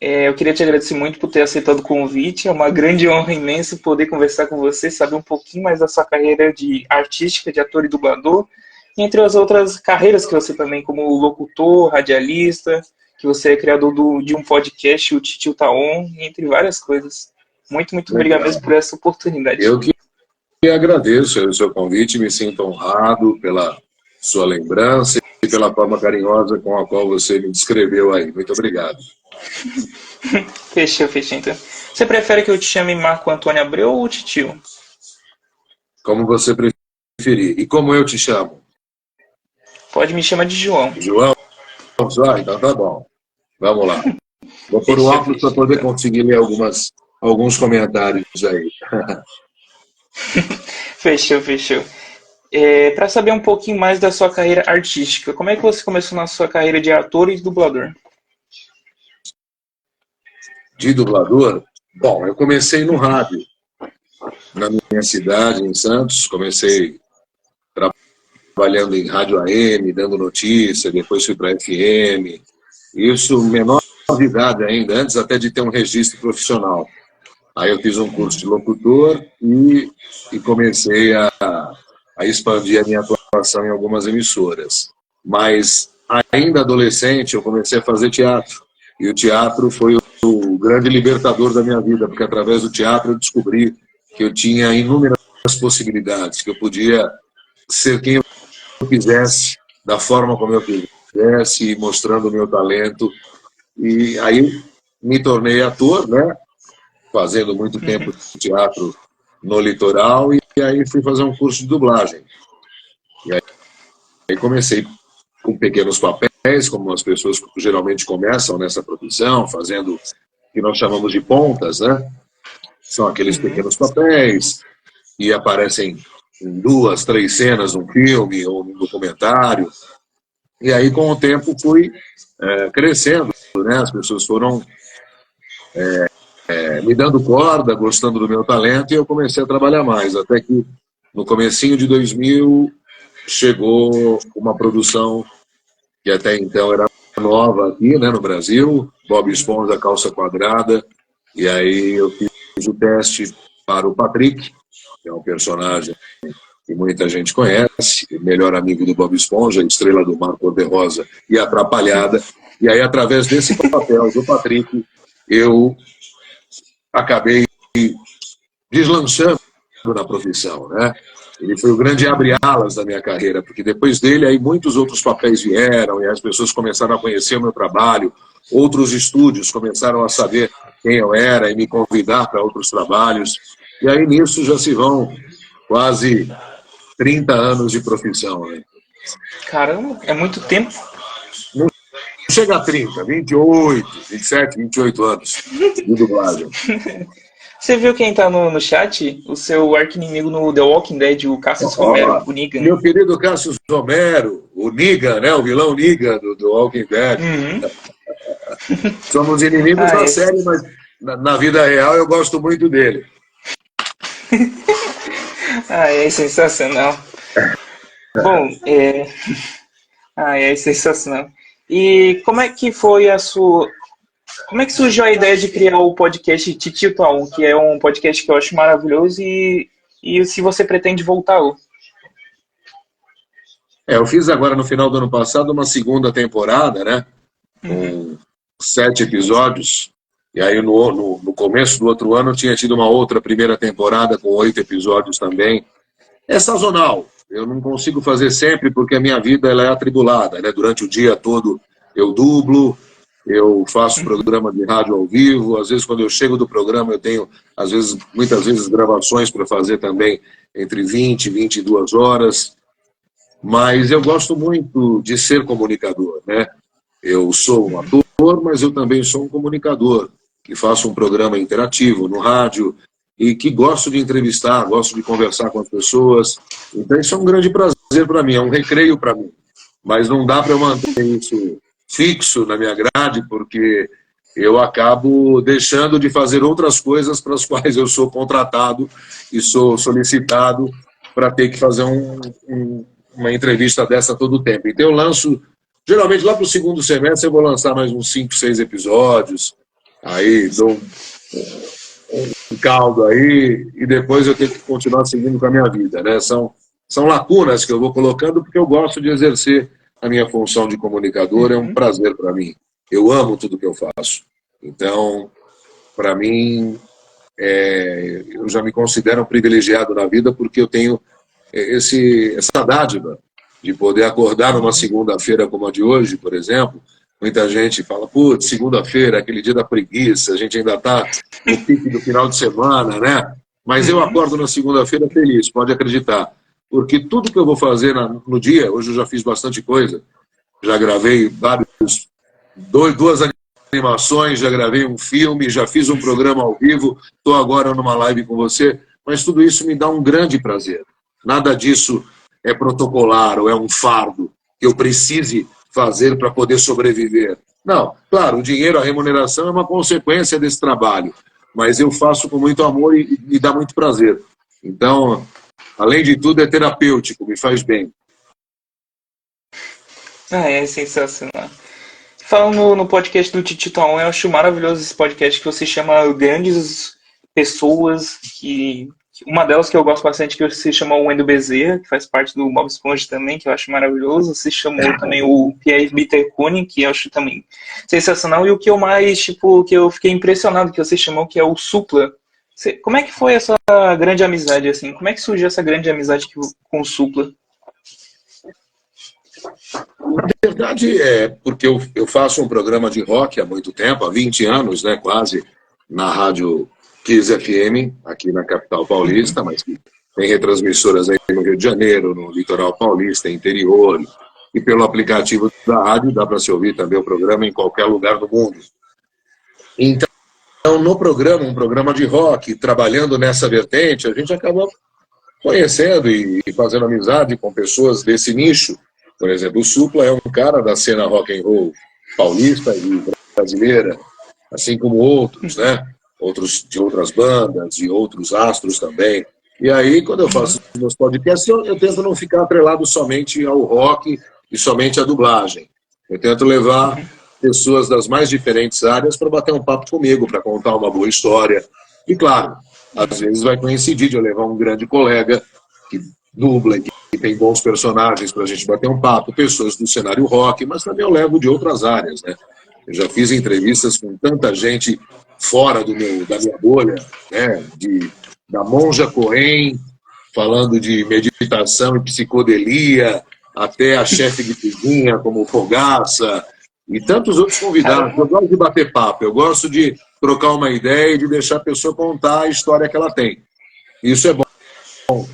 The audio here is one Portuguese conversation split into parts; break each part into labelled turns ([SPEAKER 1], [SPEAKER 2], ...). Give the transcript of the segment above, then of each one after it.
[SPEAKER 1] Eu queria te agradecer muito por ter aceitado o convite. É uma grande honra imensa poder conversar com você, saber um pouquinho mais da sua carreira de artística, de ator e dublador, entre as outras carreiras que você também, como locutor, radialista, que você é criador de um podcast, o Titio Taon, entre várias coisas. Muito, muito obrigado
[SPEAKER 2] Legal.
[SPEAKER 1] mesmo por essa oportunidade.
[SPEAKER 2] Eu que agradeço o seu convite, me sinto honrado pela sua lembrança e pela forma carinhosa com a qual você me descreveu aí. Muito obrigado.
[SPEAKER 1] Fechou então. Você prefere que eu te chame Marco Antônio Abreu ou Titio?
[SPEAKER 2] Como você preferir. E como eu te chamo?
[SPEAKER 1] Pode me chamar de João.
[SPEAKER 2] João? Então tá bom. Vamos lá. Vou pôr o óculos para poder conseguir ler alguns comentários aí.
[SPEAKER 1] Fechou. Para saber um pouquinho mais da sua carreira artística, como é que você começou na sua carreira de ator e dublador?
[SPEAKER 2] De dublador? Bom, eu comecei no rádio, na minha cidade, em Santos. Comecei trabalhando em rádio AM, dando notícia, depois fui para FM. Isso, menor de idade ainda, antes até de ter um registro profissional. Aí eu fiz um curso de locutor e comecei a expandir a minha atuação em algumas emissoras. Mas, ainda adolescente, eu comecei a fazer teatro. E o teatro foi o grande libertador da minha vida, porque através do teatro eu descobri que eu tinha inúmeras possibilidades, que eu podia ser quem eu quisesse, da forma como eu quisesse, mostrando o meu talento. E aí me tornei ator, né? Fazendo muito tempo de teatro no litoral, e aí fui fazer um curso de dublagem. E aí comecei com pequenos papéis, como as pessoas geralmente começam nessa profissão, fazendo o que nós chamamos de pontas, né? São aqueles pequenos papéis e aparecem em 2, 3 cenas num filme ou num documentário. E aí, com o tempo, fui crescendo, né? As pessoas foram me dando corda, gostando do meu talento, e eu comecei a trabalhar mais, até que no comecinho de 2000 chegou uma produção que até então era nova aqui, né, no Brasil, Bob Esponja, Calça Quadrada, e aí eu fiz o teste para o Patrick, que é um personagem que muita gente conhece, o melhor amigo do Bob Esponja, estrela do mar cor-de-rosa e atrapalhada, e aí através desse papel do Patrick, eu acabei deslanchando na profissão, né? Ele foi o grande abre-alas da minha carreira, porque depois dele aí muitos outros papéis vieram e as pessoas começaram a conhecer o meu trabalho, outros estúdios começaram a saber quem eu era e me convidar para outros trabalhos, e aí nisso já se vão quase 30 anos de profissão, né?
[SPEAKER 1] Caramba, é muito tempo.
[SPEAKER 2] Não chega a 30, 28, 27, 28 anos de dublagem.
[SPEAKER 1] Você viu quem tá no chat? O seu arqui-inimigo no The Walking Dead, o Cassius Romero, o Negan.
[SPEAKER 2] Meu querido Cassius Romero, o Negan, né? O vilão Negan do Walking Dead. Somos inimigos da série, mas na vida real eu gosto muito dele.
[SPEAKER 1] É sensacional. Bom, é sensacional. E como é que foi a sua... Como é que surgiu a ideia de criar o podcast Titio Taon, que é um podcast que eu acho maravilhoso, e se você pretende voltar?
[SPEAKER 2] Eu fiz agora no final do ano passado uma segunda temporada, né? Com 7 episódios. E aí no começo do outro ano tinha tido uma outra primeira temporada com 8 episódios também. É sazonal. Eu não consigo fazer sempre porque a minha vida ela é atribulada, né? Durante o dia todo eu dublo, eu faço programa de rádio ao vivo, às vezes quando eu chego do programa eu tenho, muitas vezes gravações para fazer também entre 20 e 22 horas, mas eu gosto muito de ser comunicador, né? Eu sou um ator, mas eu também sou um comunicador, que faço um programa interativo no rádio e que gosto de entrevistar, gosto de conversar com as pessoas, então isso é um grande prazer para mim, é um recreio para mim, mas não dá para eu manter isso fixo na minha grade, porque eu acabo deixando de fazer outras coisas para as quais eu sou contratado e sou solicitado para ter que fazer uma entrevista dessa todo o tempo. Então eu lanço, geralmente lá para o segundo semestre eu vou lançar mais uns 5, 6 episódios, aí dou um caldo aí e depois eu tenho que continuar seguindo com a minha vida, né? São lacunas que eu vou colocando porque eu gosto de exercer a minha função de comunicador, é um prazer para mim. Eu amo tudo que eu faço. Então, para mim, eu já me considero um privilegiado na vida porque eu tenho essa dádiva de poder acordar numa segunda-feira como a de hoje, por exemplo. Muita gente fala, putz, segunda-feira, aquele dia da preguiça, a gente ainda está no pique do final de semana, né? Mas eu acordo na segunda-feira feliz, pode acreditar. Porque tudo que eu vou fazer no dia, hoje eu já fiz bastante coisa, já gravei duas animações, já gravei um filme, já fiz um programa ao vivo, estou agora numa live com você, mas tudo isso me dá um grande prazer. Nada disso é protocolar ou é um fardo que eu precise fazer para poder sobreviver. Não, claro, o dinheiro, a remuneração é uma consequência desse trabalho, mas eu faço com muito amor e me dá muito prazer. Então, além de tudo, é terapêutico, me faz bem.
[SPEAKER 1] É sensacional. Falando no podcast do Tititão, eu acho maravilhoso esse podcast que você chama grandes pessoas, que uma delas que eu gosto bastante, que você chama o Wendel Bezerra, que faz parte do Bob Esponja também, que eu acho maravilhoso. Você chamou também o Pierre Bittercune, que eu acho também sensacional. E o que eu mais, que eu fiquei impressionado que você chamou, que é o Supla. Como é que foi essa grande amizade, assim? Como é que surgiu essa grande amizade com o Supla?
[SPEAKER 2] Na verdade, é porque eu faço um programa de rock há muito tempo, há 20 anos, né, quase, na rádio Kiss FM, aqui na capital paulista, mas tem retransmissoras aí no Rio de Janeiro, no litoral paulista, interior, e pelo aplicativo da rádio dá para se ouvir também o programa em qualquer lugar do mundo. Então, no programa, um programa de rock, trabalhando nessa vertente, a gente acaba conhecendo e fazendo amizade com pessoas desse nicho. Por exemplo, o Supla é um cara da cena rock and roll paulista e brasileira, assim como outros, né? Outros de outras bandas e outros astros também. E aí, quando eu faço os meus podcasts, eu tento não ficar atrelado somente ao rock e somente à dublagem. Eu tento levar pessoas das mais diferentes áreas para bater um papo comigo, para contar uma boa história. E, claro, às vezes vai coincidir de eu levar um grande colega que dubla, que tem bons personagens para a gente bater um papo, pessoas do cenário rock, mas também eu levo de outras áreas, né? Eu já fiz entrevistas com tanta gente fora da minha bolha, né? Da Monja Cohen, falando de meditação e psicodelia, até a chefe de cozinha, como Fogaça, e tantos outros convidados. Eu gosto de bater papo, eu gosto de trocar uma ideia e de deixar a pessoa contar a história que ela tem. Isso é bom.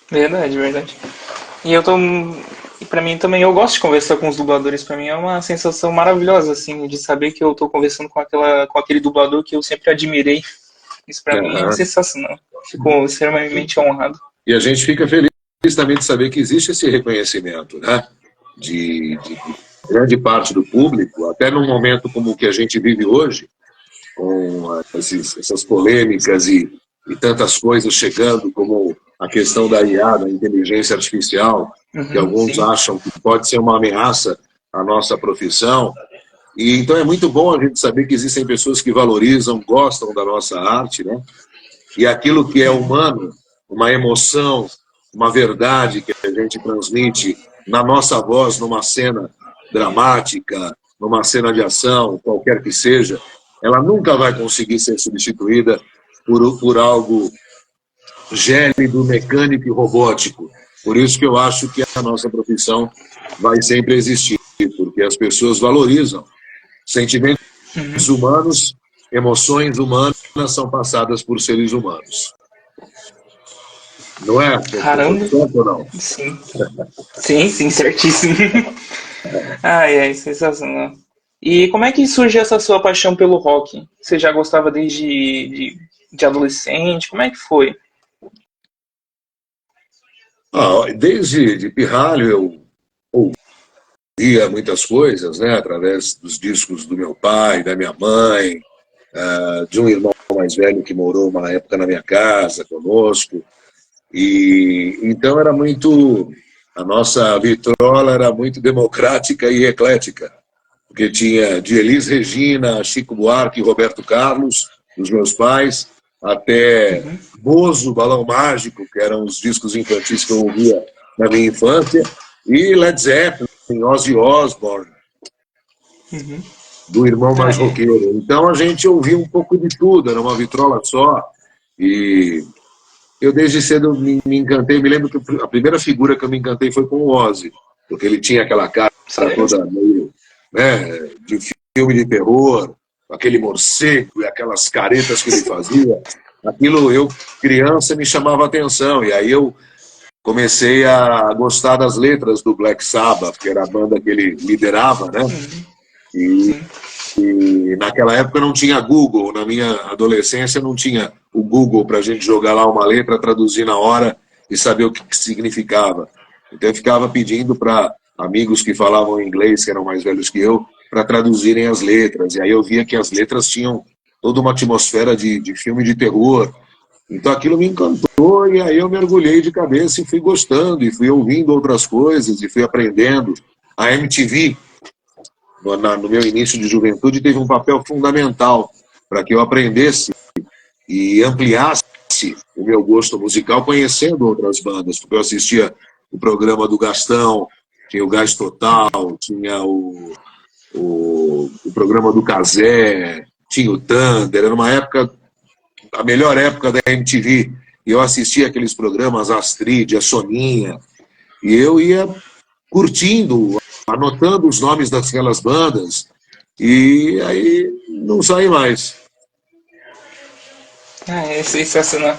[SPEAKER 1] Verdade, verdade. E pra mim também, eu gosto de conversar com os dubladores. Pra mim é uma sensação maravilhosa, assim, de saber que eu tô conversando com aquele dublador que eu sempre admirei. Isso pra mim é sensacional. Fico extremamente honrado.
[SPEAKER 2] E a gente fica feliz também de saber que existe esse reconhecimento, né? De grande parte do público, até num momento como o que a gente vive hoje, com essas polêmicas e tantas coisas chegando, como a questão da IA, da inteligência artificial, que alguns acham que pode ser uma ameaça à nossa profissão. E então é muito bom a gente saber que existem pessoas que valorizam, gostam da nossa arte, né? E aquilo que é humano, uma emoção, uma verdade que a gente transmite na nossa voz, numa cena dramática, numa cena de ação, qualquer que seja, ela nunca vai conseguir ser substituída por algo gélido, mecânico e robótico. Por isso que eu acho que a nossa profissão vai sempre existir, porque as pessoas valorizam sentimentos humanos, emoções humanas são passadas por seres humanos. Não é?
[SPEAKER 1] Caramba!
[SPEAKER 2] Ou não?
[SPEAKER 1] Sim. Sim, certíssimo. É sensacional. E como é que surgiu essa sua paixão pelo rock? Você já gostava desde de adolescente? Como é que foi?
[SPEAKER 2] Desde de pirralho eu ouvia muitas coisas, né, através dos discos do meu pai, da minha mãe, de um irmão mais velho que morou uma época na minha casa conosco. E então era muito, a nossa vitrola era muito democrática e eclética. porque tinha de Elis Regina, Chico Buarque e Roberto Carlos, dos meus pais, até Bozo, Balão Mágico, que eram os discos infantis que eu ouvia na minha infância, e Led Zeppelin, Ozzy Osbourne, do irmão mais roqueiro. Então a gente ouvia um pouco de tudo, era uma vitrola só, e eu desde cedo me encantei. Me lembro que a primeira figura que eu me encantei foi com o Ozzy, porque ele tinha aquela cara toda meio, né, de filme de terror, aquele morcego e aquelas caretas que ele fazia. Aquilo, eu, criança, me chamava a atenção, e aí eu comecei a gostar das letras do Black Sabbath, que era a banda que ele liderava, né? E naquela época não tinha Google, na minha adolescência não tinha o Google para a gente jogar lá uma letra, traduzir na hora e saber o que significava. Então eu ficava pedindo para amigos que falavam inglês, que eram mais velhos que eu, para traduzirem as letras. E aí eu via que as letras tinham toda uma atmosfera de filme de terror. Então aquilo me encantou, e aí eu mergulhei de cabeça e fui gostando, e fui ouvindo outras coisas, e fui aprendendo. A MTV, no meu início de juventude, teve um papel fundamental para que eu aprendesse e ampliasse o meu gosto musical conhecendo outras bandas, porque eu assistia o programa do Gastão, tinha o Gás Total, tinha o programa do Cazé, tinha o Thunder. Era uma época, a melhor época da MTV, e eu assistia aqueles programas, a Astrid, a Soninha, e eu ia curtindo, anotando os nomes daquelas bandas, e aí não saí mais.
[SPEAKER 1] É sensacional.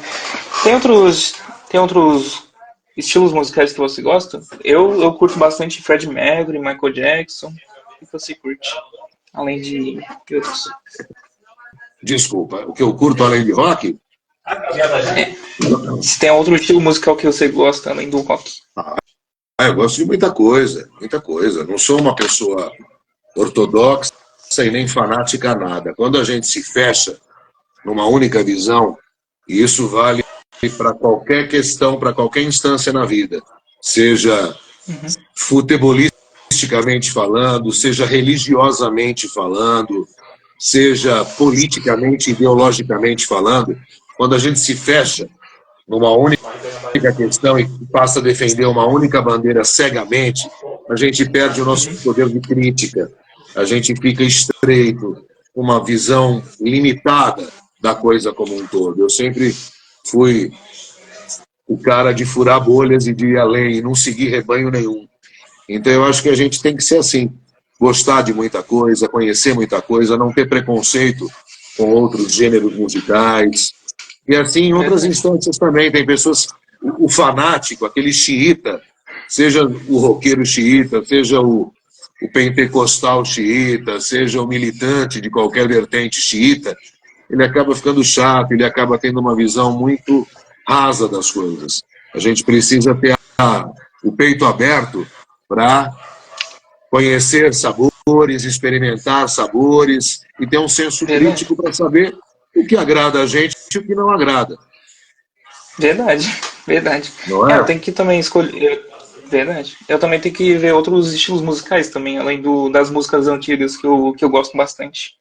[SPEAKER 1] Tem outros estilos musicais que você gosta? Eu curto bastante Freddie Mercury, Michael Jackson. O que você curte? Além de outros.
[SPEAKER 2] Desculpa, o que eu curto além de rock?
[SPEAKER 1] Se tem outro estilo musical que você gosta além do rock?
[SPEAKER 2] Eu gosto de muita coisa, muita coisa. Não sou uma pessoa ortodoxa e nem fanática a nada. Quando a gente se fecha numa única visão, e isso vale para qualquer questão, para qualquer instância na vida, seja futebolisticamente falando, seja religiosamente falando, seja politicamente, ideologicamente falando, quando a gente se fecha numa única questão e passa a defender uma única bandeira cegamente, a gente perde o nosso poder de crítica, a gente fica estreito, uma visão limitada da coisa como um todo. Eu sempre fui o cara de furar bolhas e de ir além, e não seguir rebanho nenhum. Então eu acho que a gente tem que ser assim, gostar de muita coisa, conhecer muita coisa, não ter preconceito com outros gêneros musicais. E assim, em outras instâncias também, tem pessoas, o fanático, aquele xiita, seja o roqueiro xiita, seja o pentecostal xiita, seja o militante de qualquer vertente xiita, ele acaba ficando chato, ele acaba tendo uma visão muito rasa das coisas. A gente precisa ter o peito aberto para conhecer sabores, experimentar sabores e ter um senso crítico para saber o que agrada a gente e o que não agrada.
[SPEAKER 1] Verdade.
[SPEAKER 2] Não é?
[SPEAKER 1] Eu tenho que também escolher. Verdade. Eu também tenho que ver outros estilos musicais também, além das músicas antigas que eu gosto bastante.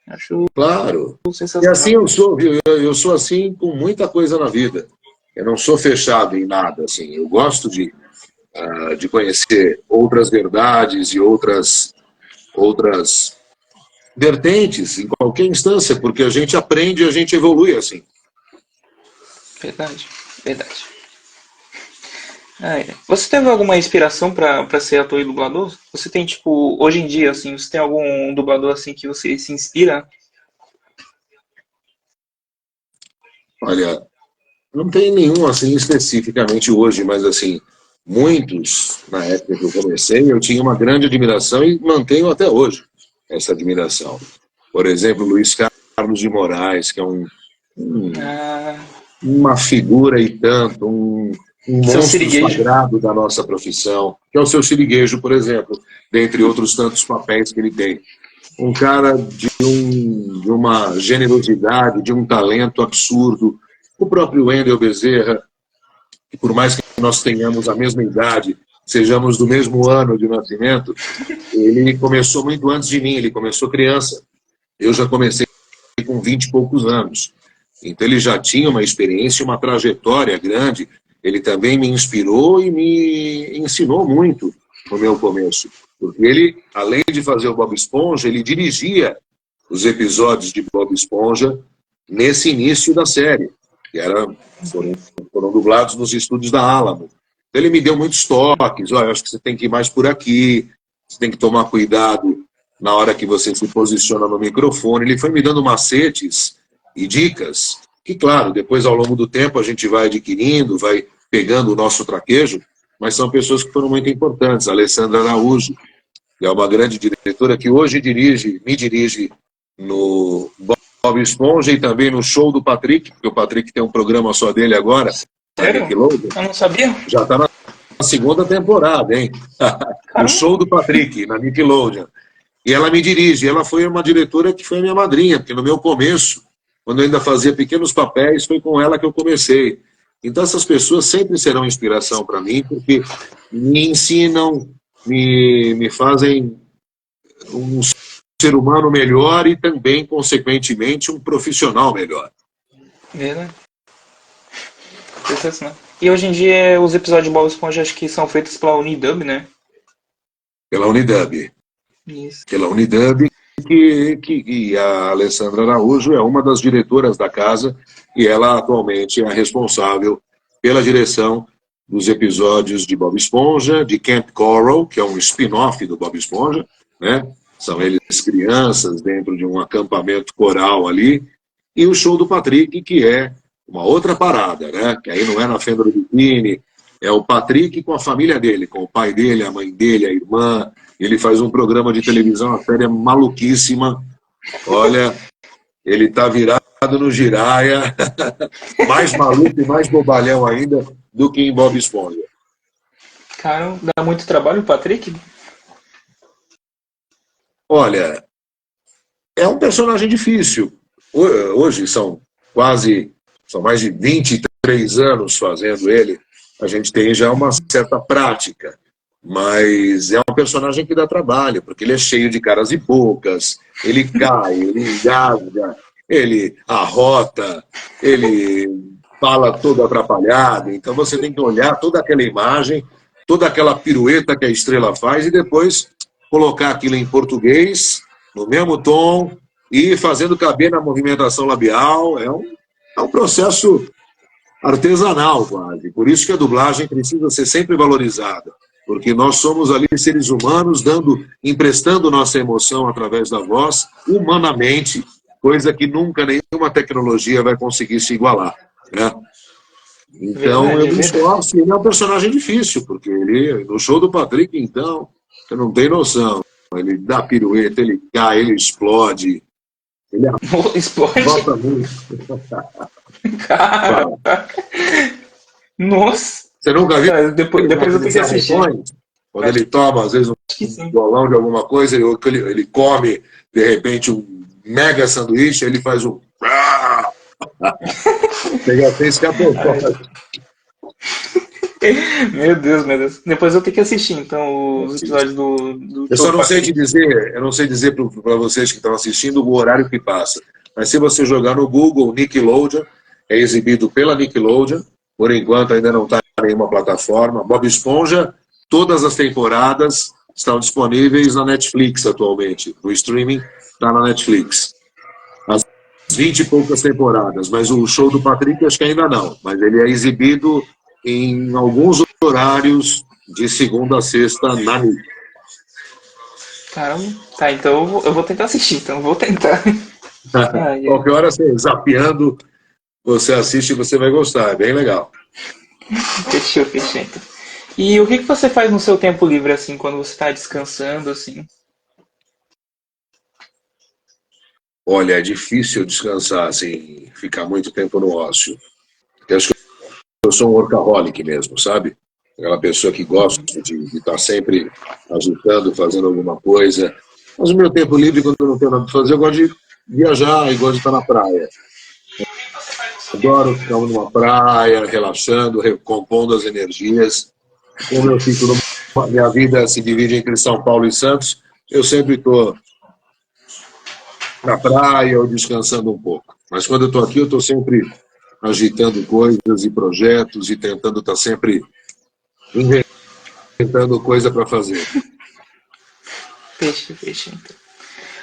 [SPEAKER 1] Acho
[SPEAKER 2] claro.
[SPEAKER 1] sensacional.
[SPEAKER 2] E assim eu sou, viu? Eu sou assim com muita coisa na vida. Eu não sou fechado em nada, assim. Eu gosto de conhecer outras verdades e outras vertentes em qualquer instância, porque a gente aprende e a gente evolui assim.
[SPEAKER 1] Verdade. Você teve alguma inspiração para ser ator e dublador? Você tem, tipo, hoje em dia, assim, você tem algum dublador assim que você se inspira?
[SPEAKER 2] Olha, não tem nenhum assim especificamente hoje, mas assim, muitos, na época que eu comecei, eu tinha uma grande admiração e mantenho até hoje essa admiração. Por exemplo, Luiz Carlos de Moraes, que é uma figura e tanto, um monstro sagrado da nossa profissão, que é o seu Siriguejo, por exemplo, dentre outros tantos papéis que ele tem. Um cara de uma generosidade, de um talento absurdo. O próprio Wendel Bezerra, que por mais que nós tenhamos a mesma idade, sejamos do mesmo ano de nascimento, ele começou muito antes de mim, ele começou criança. Eu já comecei com 20 e poucos anos. Então ele já tinha uma experiência, uma trajetória grande. Ele também me inspirou e me ensinou muito no meu começo. Porque ele, além de fazer o Bob Esponja, ele dirigia os episódios de Bob Esponja nesse início da série, que foram dublados nos estúdios da Alamo. Então ele me deu muitos toques. Olha, eu acho que você tem que ir mais por aqui, você tem que tomar cuidado na hora que você se posiciona no microfone. Ele foi me dando macetes e dicas que, claro, depois ao longo do tempo a gente vai adquirindo, vai pegando o nosso traquejo, mas são pessoas que foram muito importantes. A Alessandra Araújo, que é uma grande diretora que hoje me dirige no Bob Esponja e também no show do Patrick, porque o Patrick tem um programa só dele agora.
[SPEAKER 1] Sério? Eu não sabia.
[SPEAKER 2] Já está na segunda temporada, hein? O show do Patrick, na Nickelodeon. E ela me dirige. Ela foi uma diretora que foi minha madrinha, porque no meu começo, quando eu ainda fazia pequenos papéis, foi com ela que eu comecei. Então essas pessoas sempre serão inspiração para mim, porque me ensinam, me fazem um ser humano melhor e também, consequentemente, um profissional melhor.
[SPEAKER 1] Verdade. E hoje em dia os episódios de Bob Esponja acho que são feitos pela Unidub, né?
[SPEAKER 2] Pela Unidub.
[SPEAKER 1] Isso.
[SPEAKER 2] Pela Unidub, e a Alessandra Araújo é uma das diretoras da casa e ela atualmente é a responsável pela direção dos episódios de Bob Esponja, de Camp Coral, que é um spin-off do Bob Esponja, né? São eles crianças dentro de um acampamento coral ali, e o show do Patrick, que é uma outra parada, né? Que aí não é na Fenda do Biquíni, é o Patrick com a família dele, com o pai dele, a mãe dele, a irmã. Ele faz um programa de televisão, uma série maluquíssima. Olha, ele tá virado no giraia, mais maluco e mais bobalhão ainda do que em Bob Esponja.
[SPEAKER 1] Cara, dá muito trabalho o Patrick?
[SPEAKER 2] Olha, é um personagem difícil. Hoje são mais de 23 anos fazendo ele. A gente tem já uma certa prática. Mas é um personagem que dá trabalho, porque ele é cheio de caras e bocas, ele cai, ele engasga, ele arrota, ele fala todo atrapalhado. Então você tem que olhar toda aquela imagem, toda aquela pirueta que a estrela faz e depois colocar aquilo em português, no mesmo tom, e fazendo caber na movimentação labial. É um processo artesanal quase. Por isso que a dublagem precisa ser sempre valorizada. Porque nós somos ali seres humanos emprestando nossa emoção através da voz, humanamente, coisa que nunca nenhuma tecnologia vai conseguir se igualar, né? Então, eu me esforço, ele é um personagem difícil, porque ele, no show do Patrick, então, você não tem noção. Ele dá pirueta, ele cai, ele explode. Ele
[SPEAKER 1] explode?
[SPEAKER 2] Bota muito.
[SPEAKER 1] Caraca. Nossa.
[SPEAKER 2] Você nunca viu?
[SPEAKER 1] Depois eu tenho que assistir.
[SPEAKER 2] Quando ele toma, às vezes, um bolão de alguma coisa, ele come, de repente, um mega sanduíche, ele faz um... Você já fez escapou.
[SPEAKER 1] Meu Deus. Depois eu tenho que assistir, então, os episódios do
[SPEAKER 2] eu só não sei te dizer, para vocês que estão assistindo o horário que passa. Mas se você jogar no Google, Nickelodeon, é exibido pela Nickelodeon, por enquanto ainda não está em nenhuma plataforma. Bob Esponja, todas as temporadas estão disponíveis na Netflix atualmente. O streaming está na Netflix. As 20 e poucas temporadas, mas o show do Patrick acho que ainda não. Mas ele é exibido em alguns horários de segunda a sexta na NIC.
[SPEAKER 1] Caramba, tá, então eu vou tentar assistir, então vou tentar.
[SPEAKER 2] Qualquer hora você zapeando, você assiste e você vai gostar, é bem legal.
[SPEAKER 1] Fechou. Então. E o que você faz no seu tempo livre, assim, quando você está descansando, assim?
[SPEAKER 2] Olha, é difícil descansar, assim, ficar muito tempo no ócio. Porque acho que eu sou um workaholic mesmo, sabe? Aquela pessoa que gosta de estar sempre agitando, fazendo alguma coisa. Mas o meu tempo livre, quando eu não tenho nada para fazer, eu gosto de viajar e gosto de estar na praia. Adoro ficar numa praia, relaxando, recompondo as energias. como eu fico minha vida se divide entre São Paulo e Santos, eu sempre estou na praia ou descansando um pouco. Mas quando eu estou aqui, eu estou sempre agitando coisas e projetos e tentando estar sempre inventando coisa para fazer.
[SPEAKER 1] Peixe, então.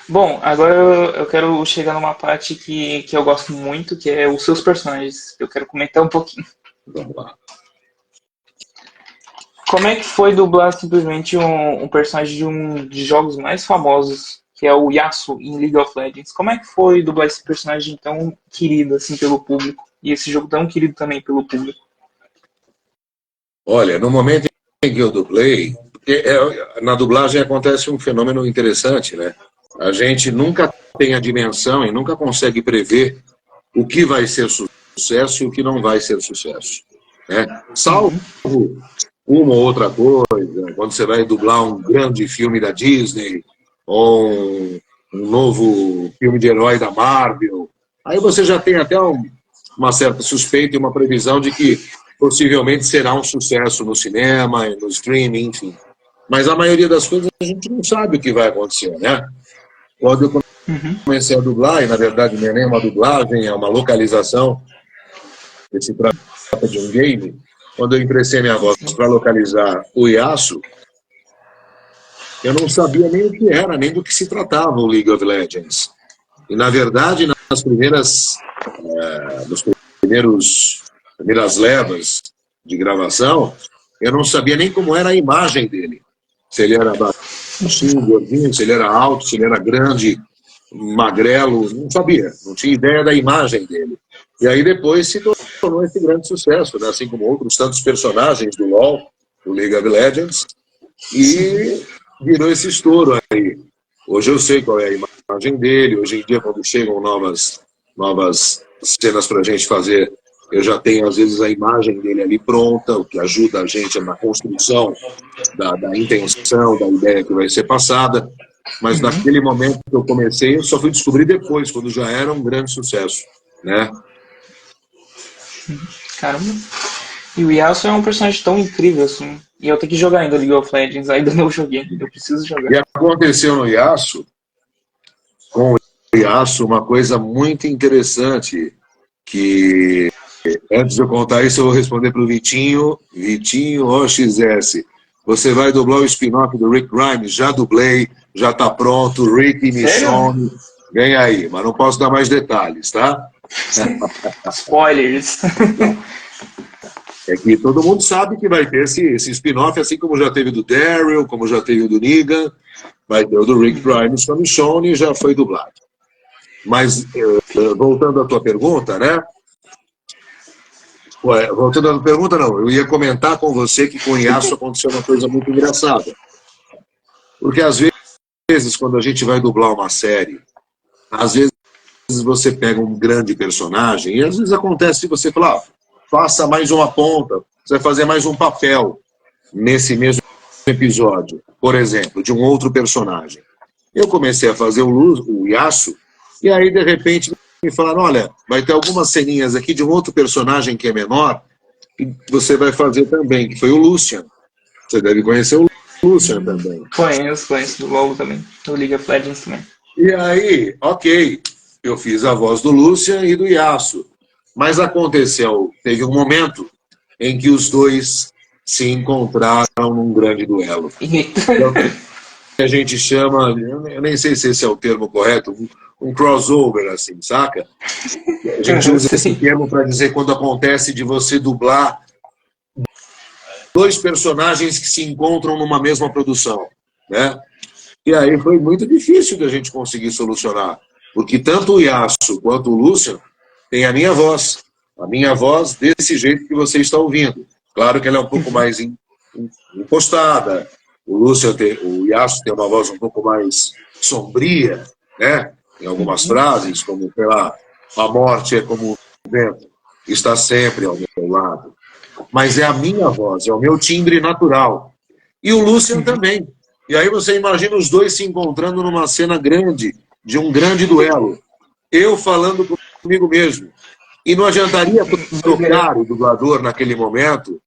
[SPEAKER 1] Bom, agora eu quero chegar numa parte que eu gosto muito, que é os seus personagens. Eu quero comentar um pouquinho.
[SPEAKER 2] Vamos lá.
[SPEAKER 1] Como é que foi dublar simplesmente um personagem de um dos jogos mais famosos, que é o Yasuo em League of Legends? Como é que foi dublar esse personagem tão querido assim pelo público? E esse jogo tão querido também pelo público?
[SPEAKER 2] Olha, no momento em que eu dublei, na dublagem acontece um fenômeno interessante, né? A gente nunca tem a dimensão e nunca consegue prever o que vai ser sucesso e o que não vai ser sucesso, né? Salvo uma ou outra coisa, quando você vai dublar um grande filme da Disney ou um novo filme de herói da Marvel, aí você já tem até uma certa suspeita e uma previsão de que possivelmente será um sucesso no cinema, no streaming, enfim. Mas a maioria das coisas a gente não sabe o que vai acontecer, né? Quando eu comecei a dublar, e na verdade não é nem uma dublagem, é uma localização, que se trata de um game, quando eu emprestei minha voz para localizar o Yasuo, eu não sabia nem o que era, nem do que se tratava o League of Legends. E, na verdade, nas primeiras levas de gravação, eu não sabia nem como era a imagem dele. Se ele era baixinho, gordinho, se ele era alto, se ele era grande, magrelo, não sabia. Não tinha ideia da imagem dele. E aí depois se tornou esse grande sucesso, né? Assim como outros tantos personagens do LoL, do League of Legends, e virou esse estouro aí. Hoje eu sei qual é a imagem dele, hoje em dia quando chegam novas cenas para a gente fazer, eu já tenho às vezes a imagem dele ali pronta, o que ajuda a gente na construção da intenção, da ideia que vai ser passada, mas naquele momento que eu comecei, eu só fui descobrir depois, quando já era um grande sucesso, né?
[SPEAKER 1] Caramba. E o Yasuo é um personagem tão incrível assim. E eu tenho que jogar ainda League of Legends, ainda não joguei, eu preciso jogar.
[SPEAKER 2] E aconteceu no Yasuo, com o Yasuo, uma coisa muito interessante, que antes de eu contar isso, eu vou responder para o Vitinho OXS. Você vai dublar o spin-off do Rick Grimes? Já dublei, já está pronto, Rick e Michonne. Vem aí, mas não posso dar mais detalhes, tá?
[SPEAKER 1] Spoilers.
[SPEAKER 2] É que todo mundo sabe que vai ter esse spin-off, assim como já teve do Daryl, como já teve o do Negan, vai ter o do Rick Grimes com a Michonne e já foi dublado. Mas, voltando à tua pergunta, né? Voltando à tua pergunta, não. Eu ia comentar com você que com o Yasuo aconteceu uma coisa muito engraçada. Porque, às vezes, quando a gente vai dublar uma série, às vezes você pega um grande personagem e às vezes acontece de você falar, faça mais uma ponta, você vai fazer mais um papel nesse mesmo episódio, por exemplo, de um outro personagem. Eu comecei a fazer o Yasuo e aí, de repente, me falaram, olha, vai ter algumas ceninhas aqui de um outro personagem que é menor que você vai fazer também, que foi o Lucian. Você deve conhecer o Lucian também.
[SPEAKER 1] Conheço do LoL também, do League of Legends também.
[SPEAKER 2] E aí, ok, eu fiz a voz do Lucian e do Yasuo. Mas teve um momento em que os dois se encontraram num grande duelo. Então, a gente chama, eu nem sei se esse é o termo correto, um crossover, assim, saca? A gente usa esse termo para dizer quando acontece de você dublar dois personagens que se encontram numa mesma produção, né? E aí foi muito difícil de a gente conseguir solucionar, porque tanto o Yasuo quanto o Lucian tem a minha voz desse jeito que você está ouvindo. Claro que ela é um pouco mais impostada, o Yasuo tem uma voz um pouco mais sombria, né? Em algumas frases, como, sei lá, a morte é como o vento, está sempre ao meu lado. Mas é a minha voz, é o meu timbre natural. E o Lucian também. E aí você imagina os dois se encontrando numa cena grande, de um grande duelo. Eu falando comigo mesmo. E não adiantaria trocar o dublador naquele momento,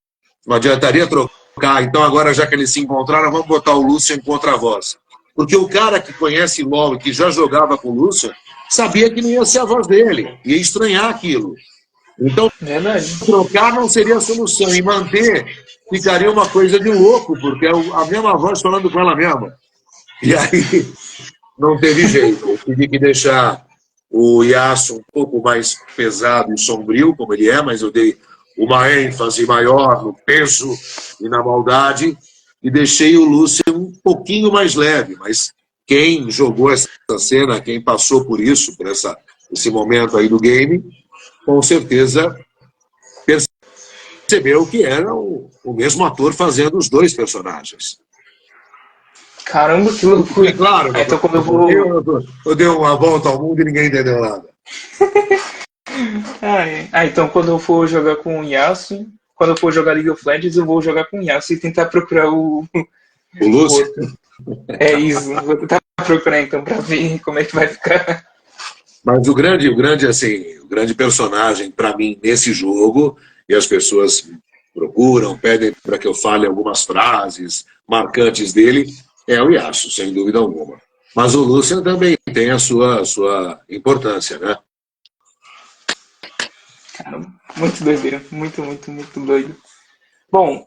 [SPEAKER 2] não adiantaria trocar colocar, então agora já que eles se encontraram, vamos botar o Lucian contra a voz. Porque o cara que conhece LOL e que já jogava com o Lucian, sabia que não ia ser a voz dele, ia estranhar aquilo. Então, trocar não seria a solução, e manter ficaria uma coisa de louco, porque é a mesma voz falando com ela mesma. E aí, não teve jeito. Eu tive que deixar o Yasuo um pouco mais pesado e sombrio, como ele é, mas eu dei uma ênfase maior no peso e na maldade, e deixei o Lucian um pouquinho mais leve, mas quem jogou essa cena, quem passou por isso, por esse momento aí do game, com certeza percebeu que era o mesmo ator fazendo os dois personagens.
[SPEAKER 1] Caramba, que loucura.
[SPEAKER 2] É claro,
[SPEAKER 1] então, como
[SPEAKER 2] eu dei uma volta ao mundo e ninguém entendeu nada.
[SPEAKER 1] Então quando eu for jogar com o Yasuo, quando eu for jogar League of Legends, eu vou jogar com o Yasuo e tentar procurar o
[SPEAKER 2] Lúcio?
[SPEAKER 1] É isso, vou tentar procurar então pra ver como é que vai ficar.
[SPEAKER 2] Mas o grande personagem para mim nesse jogo, e as pessoas procuram, pedem para que eu fale algumas frases marcantes dele, é o Yasuo, sem dúvida alguma. Mas o Lucian também tem a sua importância, né?
[SPEAKER 1] Cara, muito doideira, muito doido. Bom,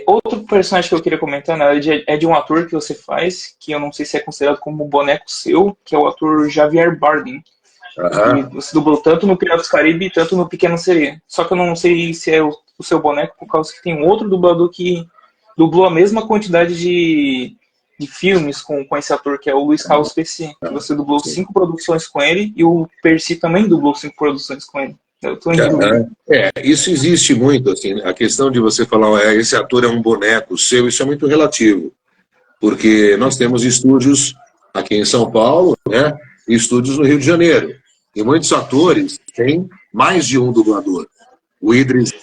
[SPEAKER 1] outro personagem que eu queria comentar, na verdade, é de um ator que você faz, que eu não sei se é considerado como boneco seu, que é o ator Javier Bardem. Você dublou tanto no Piratas do Caribe, tanto no Pequena Sereia. Só que eu não sei se é o seu boneco, por causa que tem um outro dublador que dublou a mesma quantidade de filmes com esse ator, que é o Luiz Carlos PC, que você dublou 5 produções com ele, e o Percy também dublou 5 produções com ele. Eu tô em dúvida.
[SPEAKER 2] Isso existe muito, assim, a questão de você falar, esse ator é um boneco seu, isso é muito relativo, porque nós temos estúdios aqui em São Paulo, né, e estúdios no Rio de Janeiro, e muitos atores têm mais de um dublador. O Idris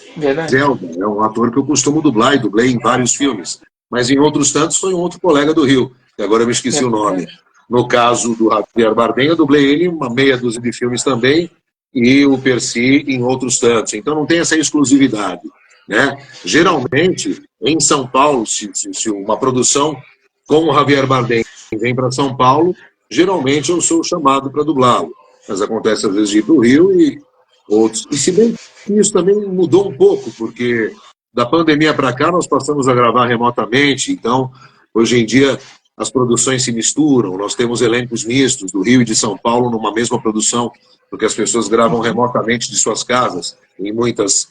[SPEAKER 2] Elba é um ator que eu costumo dublar, e dublei em vários filmes, mas em outros tantos foi um outro colega do Rio, que agora eu me esqueci o nome. No caso do Javier Bardem, eu dublei ele em uma meia dúzia de filmes também, e o Percy em outros tantos. Então não tem essa exclusividade, né? Geralmente, em São Paulo, se uma produção com o Javier Bardem vem para São Paulo, geralmente eu sou chamado para dublá-lo. Mas acontece às vezes de ir para o Rio e outros. E se bem que isso também mudou um pouco, porque da pandemia para cá nós passamos a gravar remotamente, então hoje em dia as produções se misturam, nós temos elencos mistos do Rio e de São Paulo numa mesma produção, porque as pessoas gravam remotamente de suas casas, em muitas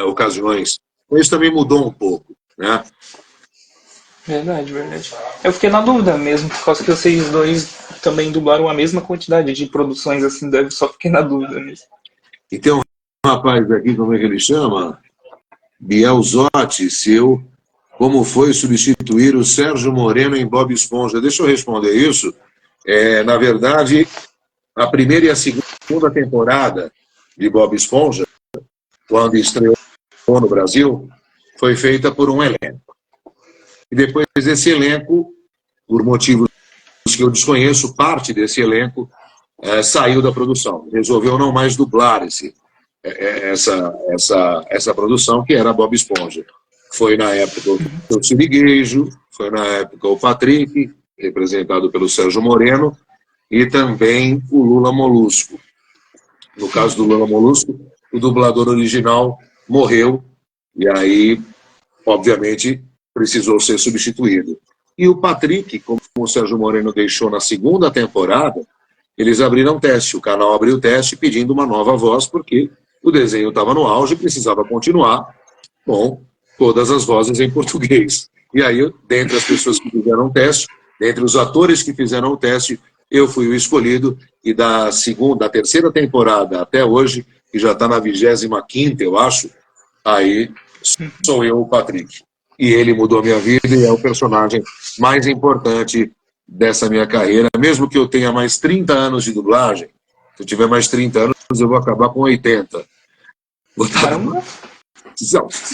[SPEAKER 2] ocasiões. Então, isso também mudou um pouco, né?
[SPEAKER 1] Verdade. Eu fiquei na dúvida mesmo, por causa que vocês dois também dublaram a mesma quantidade de produções, assim, só fiquei na dúvida mesmo.
[SPEAKER 2] E tem um rapaz aqui, como é que ele chama? Biel Zotti, como foi substituir o Sérgio Moreno em Bob Esponja? Deixa eu responder isso. Na verdade, a primeira e a segunda temporada de Bob Esponja, quando estreou no Brasil, foi feita por um elenco. E depois esse elenco, por motivos que eu desconheço, parte desse elenco saiu da produção. Resolveu não mais dublar essa produção, que era Bob Esponja. Foi na época o Sirigueijo, foi na época o Patrick, representado pelo Sérgio Moreno, e também o Lula Molusco. No caso do Lula Molusco, o dublador original morreu, e aí, obviamente, precisou ser substituído. E o Patrick, como o Sérgio Moreno deixou na segunda temporada, eles abriram teste, o canal abriu teste pedindo uma nova voz, porque o desenho estava no auge e precisava continuar com todas as vozes em português. E aí, dentre as pessoas que fizeram o teste, dentre os atores que fizeram o teste, eu fui o escolhido, e da terceira temporada até hoje, que já está na 25ª, eu acho, aí sou eu o Patrick. E ele mudou a minha vida e é o personagem mais importante dessa minha carreira. Mesmo que eu tenha mais 30 anos de dublagem, se eu tiver mais 30 anos, eu vou acabar com 80.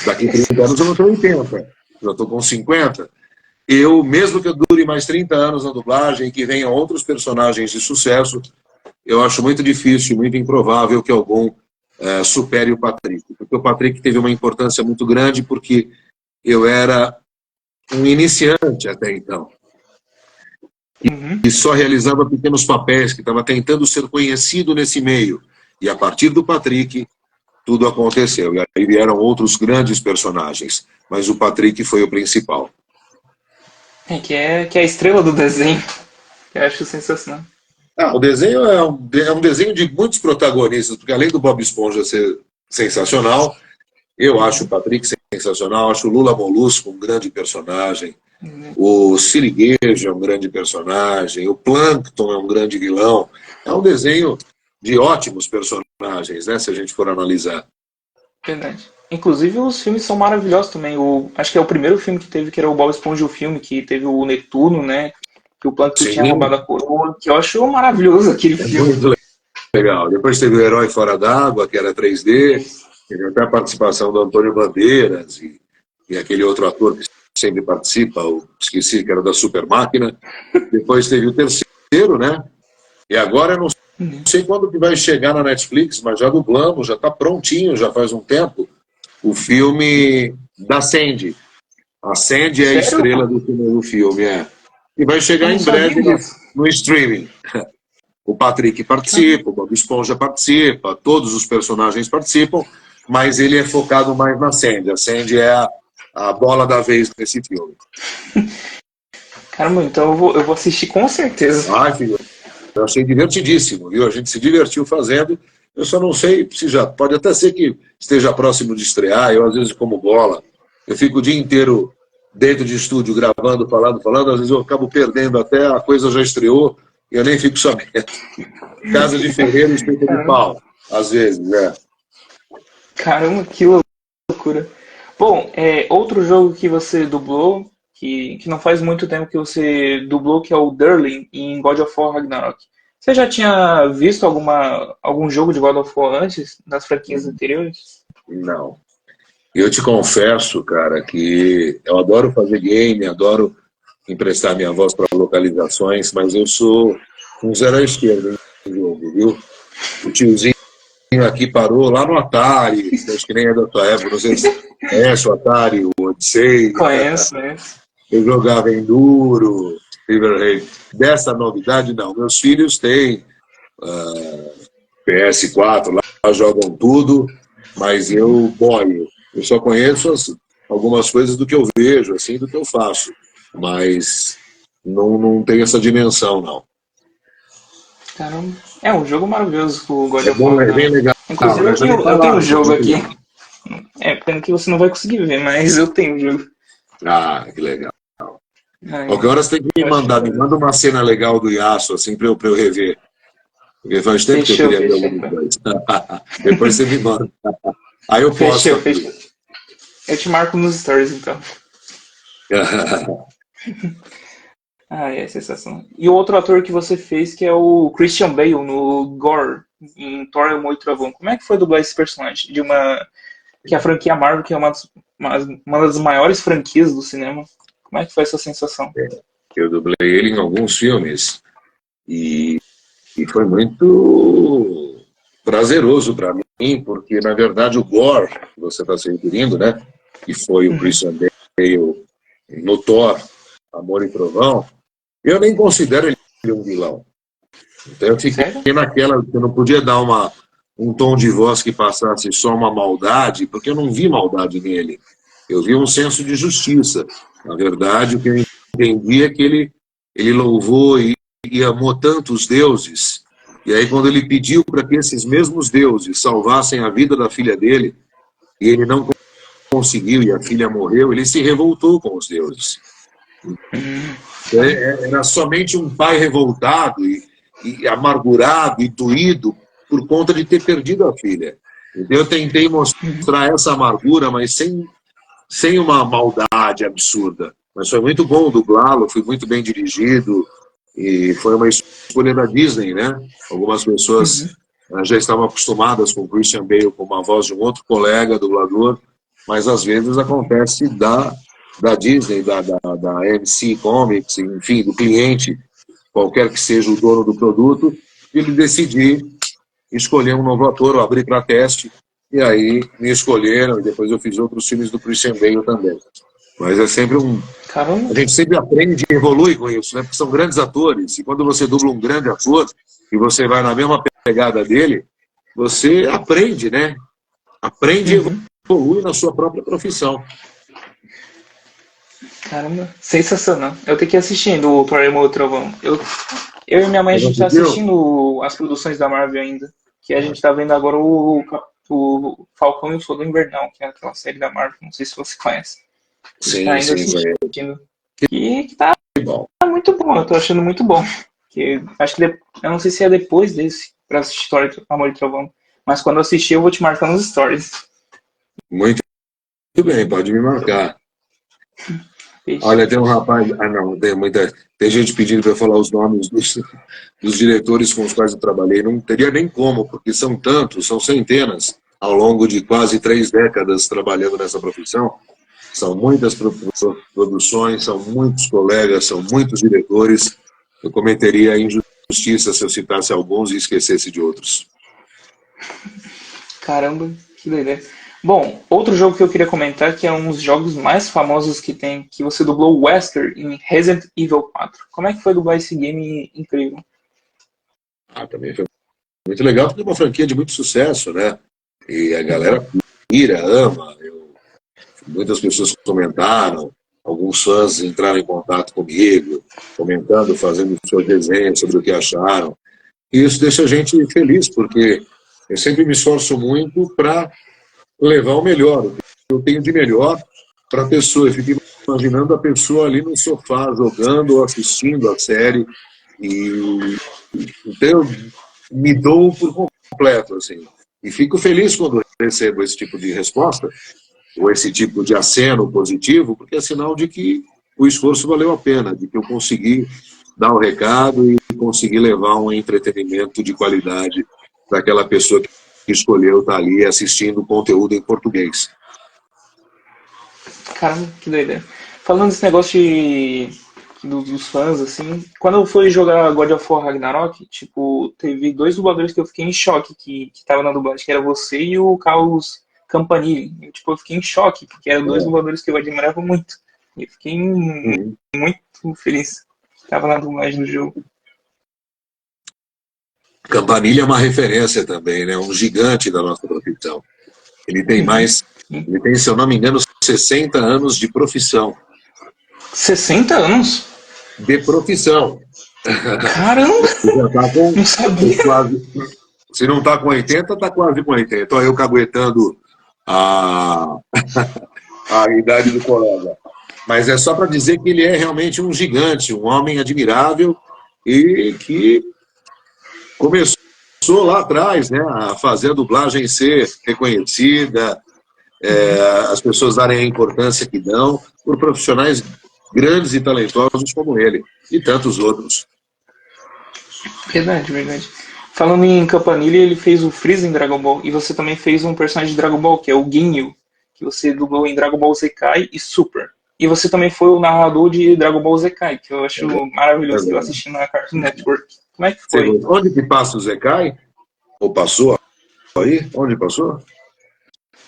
[SPEAKER 2] Daqui a 30 anos eu não tenho 80, eu estou com 50. Mesmo que eu dure mais 30 anos na dublagem e que venham outros personagens de sucesso, eu acho muito difícil, muito improvável que algum supere o Patrick. Porque o Patrick teve uma importância muito grande, porque eu era um iniciante até então. E só realizava pequenos papéis, que estava tentando ser conhecido nesse meio. E a partir do Patrick, tudo aconteceu. E aí vieram outros grandes personagens. Mas o Patrick foi o principal.
[SPEAKER 1] Que é a estrela do desenho. Eu acho sensacional.
[SPEAKER 2] O desenho é um desenho de muitos protagonistas, porque além do Bob Esponja ser sensacional, eu acho o Patrick sensacional, acho o Lula Molusco um grande personagem, o Siriguejo é um grande personagem, o Plankton é um grande vilão. É um desenho de ótimos personagens, né, se a gente for analisar.
[SPEAKER 1] Verdade. Inclusive os filmes são maravilhosos também. Acho que é o primeiro filme que teve, que era o Bob Esponja, o filme, que teve o Netuno, né? Que o Plankton tinha roubado a coroa, que eu acho maravilhoso aquele filme.
[SPEAKER 2] Muito legal. Depois teve o Herói Fora d'Água, que era 3D, teve até a participação do Antônio Bandeiras e aquele outro ator que sempre participa, esqueci, que era da Super Máquina. Depois teve o terceiro, né? E agora eu não sei quando que vai chegar na Netflix, mas já dublamos, já está prontinho, já faz um tempo, o filme da Sandy. A Sandy é a estrela do filme, E vai chegar em breve no streaming. O Patrick participa, o Bob Esponja participa, todos os personagens participam, mas ele é focado mais na Sandy. A Sandy é a bola da vez nesse filme.
[SPEAKER 1] Caramba, então eu vou assistir com certeza.
[SPEAKER 2] Filho, eu achei divertidíssimo, viu? A gente se divertiu fazendo. Eu só não sei se já... Pode até ser que esteja próximo de estrear. Eu, às vezes, como bola, eu fico o dia inteiro dentro de estúdio, gravando, falando, às vezes eu acabo perdendo até, a coisa já estreou e eu nem fico sabendo. Casa de Ferreiro e Espeto de Pau, às vezes, né?
[SPEAKER 1] Caramba, que loucura. Bom, outro jogo que você dublou, que não faz muito tempo que você dublou, que é o Durlin, em God of War Ragnarok. Você já tinha visto algum jogo de God of War antes, nas franquias anteriores?
[SPEAKER 2] Não. Eu te confesso, cara, que eu adoro fazer game, adoro emprestar minha voz para localizações, mas eu sou um zero à esquerda no jogo, viu? O tiozinho aqui parou lá no Atari, acho que nem é da tua época, não sei se conhece o Atari, o Odyssey.
[SPEAKER 1] Conheço.
[SPEAKER 2] Eu jogava Enduro, River Raid. Dessa novidade, não. Meus filhos têm PS4, lá jogam tudo, mas eu boio. Eu só conheço algumas coisas do que eu vejo, assim, do que eu faço. Mas não tem essa dimensão, não.
[SPEAKER 1] Caramba. É um jogo maravilhoso, o God of War.
[SPEAKER 2] É bem legal.
[SPEAKER 1] Inclusive, eu tenho um jogo aqui. Pena que você não vai conseguir ver, mas eu tenho um jogo.
[SPEAKER 2] Que legal. Qualquer hora você tem que me manda uma cena legal do Yasuo, assim, pra eu rever. Porque faz tempo que eu queria ver alguma coisa. Depois você me manda. Aí eu posso.
[SPEAKER 1] Fechou. Eu te marco nos stories, então. É sensacional. E o outro ator que você fez, que é o Christian Bale, no Gore, em Thor, Amor e Trovão. Como é que foi dublar esse personagem? Que a franquia Marvel, que é uma das maiores franquias do cinema. Como é que foi essa sensação?
[SPEAKER 2] Eu dublei ele em alguns filmes. E foi muito prazeroso para mim, porque, na verdade, o Gore, que você está se referindo, né? Que foi o Christian Bale no Thor, Amor e Trovão, eu nem considero ele um vilão. Então eu fiquei naquela, que eu não podia dar um tom de voz que passasse só uma maldade, porque eu não vi maldade nele. Eu vi um senso de justiça. Na verdade, o que eu entendi é que ele louvou e amou tanto os deuses, e aí quando ele pediu para que esses mesmos deuses salvassem a vida da filha dele, e ele não conseguiu, e a filha morreu, ele se revoltou com os deuses. Era somente um pai revoltado e amargurado e doído por conta de ter perdido a filha. Então eu tentei mostrar essa amargura, mas sem uma maldade absurda. Mas foi muito bom dublá-lo, foi muito bem dirigido, e foi uma escolha da Disney, né? Algumas pessoas já estavam acostumadas com o Christian Bale com uma voz de um outro colega dublador, mas às vezes acontece da Disney, da MC Comics, enfim, do cliente, qualquer que seja o dono do produto, ele decidir escolher um novo ator ou abrir para teste, e aí me escolheram, e depois eu fiz outros filmes do Christian Bale também. Mas é sempre um...
[SPEAKER 1] Caramba.
[SPEAKER 2] A gente sempre aprende e evolui com isso, né? Porque são grandes atores. E quando você dubla um grande ator e você vai na mesma pegada dele, você aprende, né? Aprende e evolui na sua própria profissão.
[SPEAKER 1] Caramba, sensacional. Eu tenho que assistir ainda o Thor e o Trovão. Eu e minha mãe, a gente tá
[SPEAKER 2] Entendeu?
[SPEAKER 1] assistindo as produções da Marvel ainda. Que a gente tá vendo agora o Falcão e o Soldado Invernal, que é aquela série da Marvel, não sei se você conhece. A gente tá
[SPEAKER 2] Sim,
[SPEAKER 1] ainda
[SPEAKER 2] sim, foi
[SPEAKER 1] assistindo. Que tá
[SPEAKER 2] bom.
[SPEAKER 1] muito bom, eu tô achando muito bom. Que, acho que eu não sei se é depois desse, pra assistir Thor, Amor e Trovão. Mas quando eu assistir, eu vou te marcar nos stories.
[SPEAKER 2] Muito bem, pode me marcar. Olha, tem um rapaz... Ah, não, tem gente pedindo para eu falar os nomes dos diretores com os quais eu trabalhei. Não teria nem como, porque são tantos, são centenas, ao longo de quase 3 décadas trabalhando nessa profissão. São muitas produções, são muitos colegas, são muitos diretores. Eu cometeria injustiça se eu citasse alguns e esquecesse de outros.
[SPEAKER 1] Caramba, que doideira. Bom, outro jogo que eu queria comentar, que é um dos jogos mais famosos que tem, que você dublou o Wesker em Resident Evil 4. Como é que foi dublar esse game incrível?
[SPEAKER 2] Ah, também foi muito legal, porque é uma franquia de muito sucesso, né? E a galera pira, ama. Muitas pessoas comentaram, alguns fãs entraram em contato comigo, comentando, fazendo suas resenhas sobre o que acharam. E isso deixa a gente feliz, porque eu sempre me esforço muito para levar o melhor, o que eu tenho de melhor para a pessoa. Eu fico imaginando a pessoa ali no sofá, jogando ou assistindo a série, e então eu me dou por completo, assim. E fico feliz quando recebo esse tipo de resposta, ou esse tipo de aceno positivo, porque é sinal de que o esforço valeu a pena, de que eu consegui dar o recado e conseguir levar um entretenimento de qualidade para aquela pessoa que escolheu estar ali assistindo o conteúdo em português.
[SPEAKER 1] Caramba, que doideira. Falando desse negócio dos fãs, assim, quando eu fui jogar God of War Ragnarok, tipo, teve 2 dubladores que eu fiquei em choque que tava na dublagem, que era você e o Carlos Campanile. Eu fiquei em choque, porque eram 2 dubladores que eu admirava muito. E eu fiquei muito feliz que tava na dublagem do jogo.
[SPEAKER 2] Campanile é uma referência também, né? Um gigante da nossa profissão. Ele tem, se eu não me engano, 60 anos de profissão.
[SPEAKER 1] 60 anos?
[SPEAKER 2] De profissão.
[SPEAKER 1] Caramba! Não sabia.
[SPEAKER 2] Se não está com 80, está quase com 80. Olha eu caguetando a idade do colega. Mas é só para dizer que ele é realmente um gigante, um homem admirável e que começou lá atrás, né, a fazer a dublagem ser reconhecida, as pessoas darem a importância que dão, por profissionais grandes e talentosos como ele, e tantos outros.
[SPEAKER 1] Verdade, verdade. Falando em Campanile, ele fez o Freeza em Dragon Ball, e você também fez um personagem de Dragon Ball, que é o Ginyu, que você dublou em Dragon Ball Z Kai e Super. E você também foi o narrador de Dragon Ball Z Kai, que eu acho maravilhoso, que eu assisti na Cartoon Network. Como é que foi?
[SPEAKER 2] Onde que passa o Zekai? Ou passou aí? Onde passou?